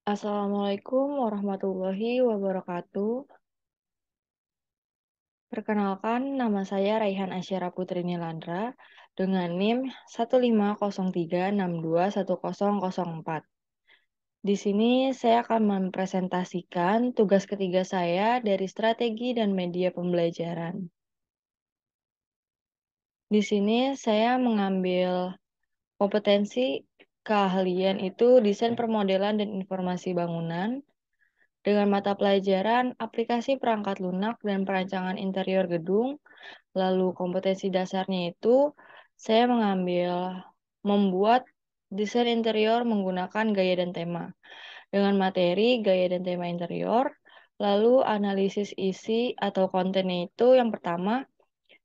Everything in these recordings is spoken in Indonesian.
Assalamualaikum warahmatullahi wabarakatuh. Perkenalkan, nama saya Raihan Asyara Putri Nilandra dengan NIM 15036210004. Di sini saya akan mempresentasikan tugas ketiga saya dari strategi dan media pembelajaran. Di sini saya mengambil kompetensi keahlian itu desain permodelan dan informasi bangunan, dengan mata pelajaran aplikasi perangkat lunak dan perancangan interior gedung. Lalu kompetensi dasarnya itu saya mengambil membuat desain interior menggunakan gaya dan tema. Dengan materi, gaya dan tema interior, lalu analisis isi atau kontennya itu yang pertama,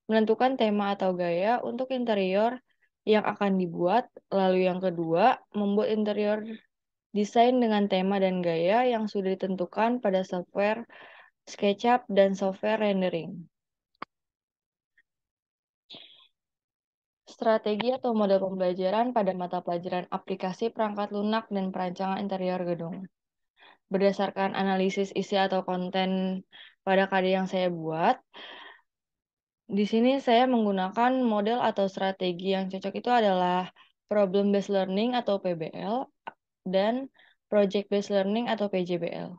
menentukan tema atau gaya untuk interior yang akan dibuat. Lalu yang kedua, membuat interior desain dengan tema dan gaya yang sudah ditentukan pada software SketchUp dan software rendering. Strategi atau model pembelajaran pada mata pelajaran aplikasi perangkat lunak dan perancangan interior gedung. Berdasarkan analisis isi atau konten pada karya yang saya buat, di sini saya menggunakan model atau strategi yang cocok itu adalah problem based learning atau PBL dan project based learning atau PJBL.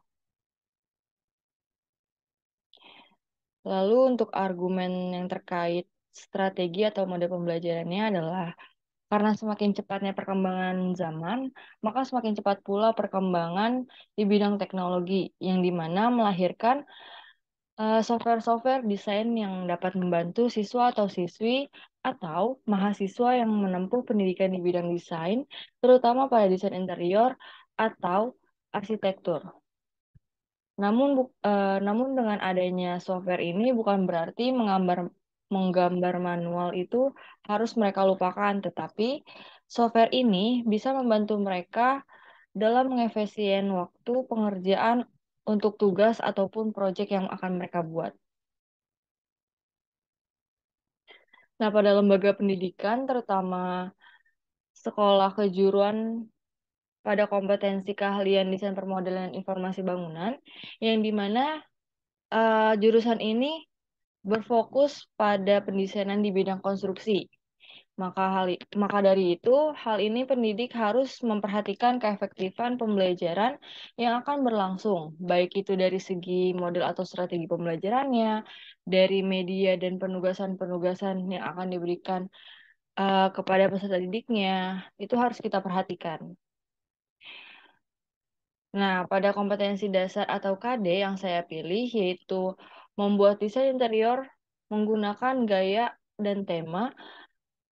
Lalu untuk argumen yang terkait strategi atau model pembelajarannya adalah karena semakin cepatnya perkembangan zaman, maka semakin cepat pula perkembangan di bidang teknologi, yang dimana melahirkan software-software desain yang dapat membantu siswa atau siswi atau mahasiswa yang menempuh pendidikan di bidang desain, terutama pada desain interior atau arsitektur. Namun dengan adanya software ini bukan berarti menggambar manual itu harus mereka lupakan, tetapi software ini bisa membantu mereka dalam mengefisien waktu pengerjaan untuk tugas ataupun proyek yang akan mereka buat. Nah, pada lembaga pendidikan, terutama sekolah kejuruan pada kompetensi keahlian desain permodalan informasi bangunan, yang dimana jurusan ini berfokus pada pendesainan di bidang konstruksi. Maka dari itu, hal ini pendidik harus memperhatikan keefektifan pembelajaran yang akan berlangsung, baik itu dari segi model atau strategi pembelajarannya, dari media dan penugasan-penugasan yang akan diberikan kepada peserta didiknya, itu harus kita perhatikan. Nah, pada kompetensi dasar atau KD yang saya pilih yaitu membuat desain interior menggunakan gaya dan tema.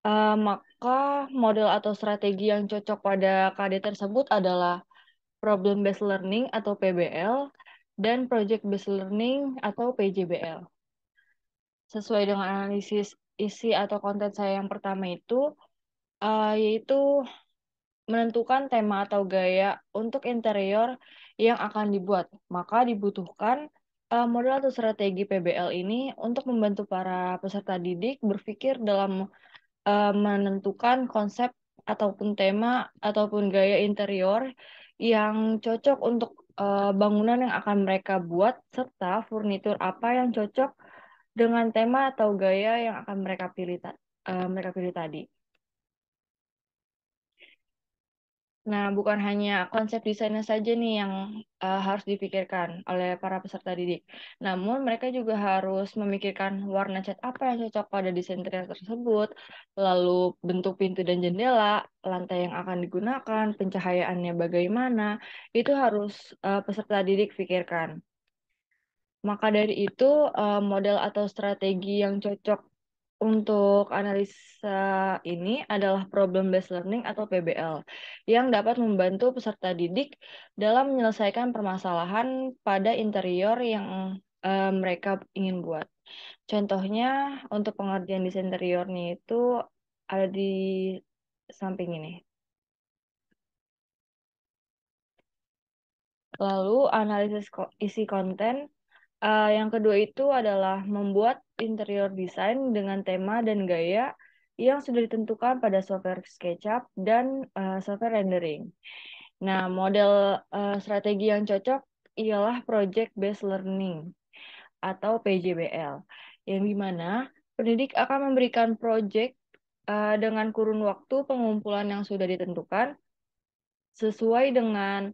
Maka model atau strategi yang cocok pada KD tersebut adalah problem based learning atau PBL dan project based learning atau PJBL. Sesuai dengan analisis isi atau konten saya yang pertama itu, yaitu menentukan tema atau gaya untuk interior yang akan dibuat. Maka dibutuhkan model atau strategi PBL ini untuk membantu para peserta didik berpikir dalam menentukan konsep ataupun tema ataupun gaya interior yang cocok untuk bangunan yang akan mereka buat serta furnitur apa yang cocok dengan tema atau gaya yang akan mereka pilih tadi. Nah, bukan hanya konsep desainnya saja nih yang harus dipikirkan oleh para peserta didik. Namun, mereka juga harus memikirkan warna cat apa yang cocok pada desain interior tersebut, lalu bentuk pintu dan jendela, lantai yang akan digunakan, pencahayaannya bagaimana, itu harus peserta didik pikirkan. Maka dari itu, model atau strategi yang cocok untuk analisa ini adalah problem based learning atau PBL yang dapat membantu peserta didik dalam menyelesaikan permasalahan pada interior yang mereka ingin buat. Contohnya untuk pengerjaan desain interiornya itu ada di samping ini. Lalu analisis isi konten. Yang kedua itu adalah membuat interior design dengan tema dan gaya yang sudah ditentukan pada software SketchUp dan software rendering. Nah, model strategi yang cocok ialah Project Based Learning atau PJBL, yang dimana pendidik akan memberikan proyek dengan kurun waktu pengumpulan yang sudah ditentukan sesuai dengan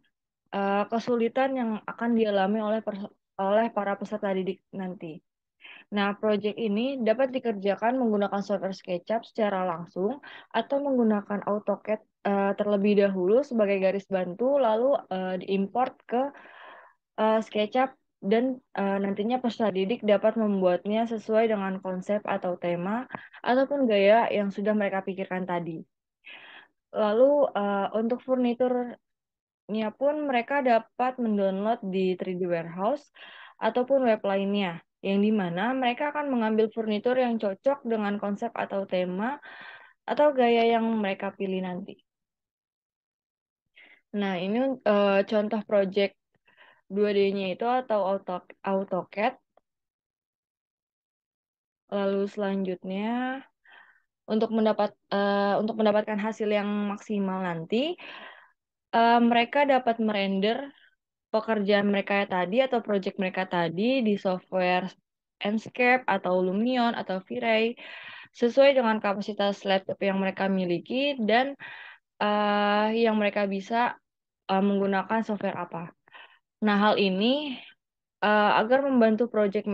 kesulitan yang akan dialami oleh para peserta didik nanti. Nah, proyek ini dapat dikerjakan menggunakan software SketchUp secara langsung atau menggunakan AutoCAD terlebih dahulu sebagai garis bantu, lalu diimport ke SketchUp dan nantinya peserta didik dapat membuatnya sesuai dengan konsep atau tema ataupun gaya yang sudah mereka pikirkan tadi. Lalu untuk furniturnya pun mereka dapat mendownload di 3D Warehouse ataupun web lainnya, yang dimana mereka akan mengambil furnitur yang cocok dengan konsep atau tema atau gaya yang mereka pilih nanti. Nah, ini contoh project 2D-nya itu atau AutoCAD. Lalu selanjutnya untuk mendapatkan hasil yang maksimal nanti, mereka dapat merender pekerjaan mereka tadi atau project mereka tadi di software Enscape atau Lumion atau V-Ray sesuai dengan kapasitas laptop yang mereka miliki dan yang mereka bisa menggunakan software apa. Nah, hal ini agar membantu project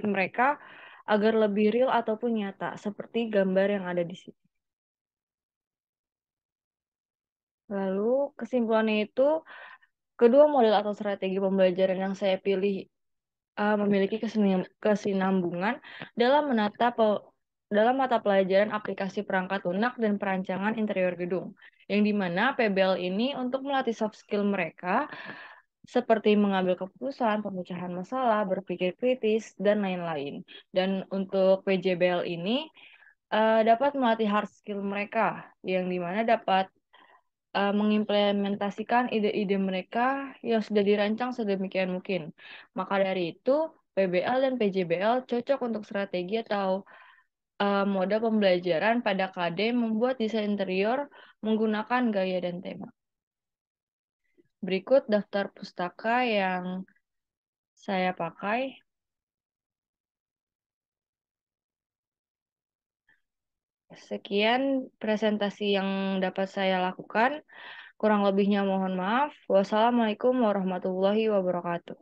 mereka agar lebih real ataupun nyata seperti gambar yang ada di sini. Lalu kesimpulannya itu kedua model atau strategi pembelajaran yang saya pilih memiliki kesinambungan dalam dalam mata pelajaran aplikasi perangkat lunak dan perancangan interior gedung, yang dimana PBL ini untuk melatih soft skill mereka seperti mengambil keputusan, pemecahan masalah, berpikir kritis, dan lain-lain. Dan untuk PJBL ini dapat melatih hard skill mereka, yang dimana dapat mengimplementasikan ide-ide mereka yang sudah dirancang sedemikian mungkin. Maka dari itu, PBL dan PJBL cocok untuk strategi atau mode pembelajaran pada KD membuat desain interior menggunakan gaya dan tema. Berikut daftar pustaka yang saya pakai. Sekian presentasi yang dapat saya lakukan. Kurang lebihnya mohon maaf. Wassalamualaikum warahmatullahi wabarakatuh.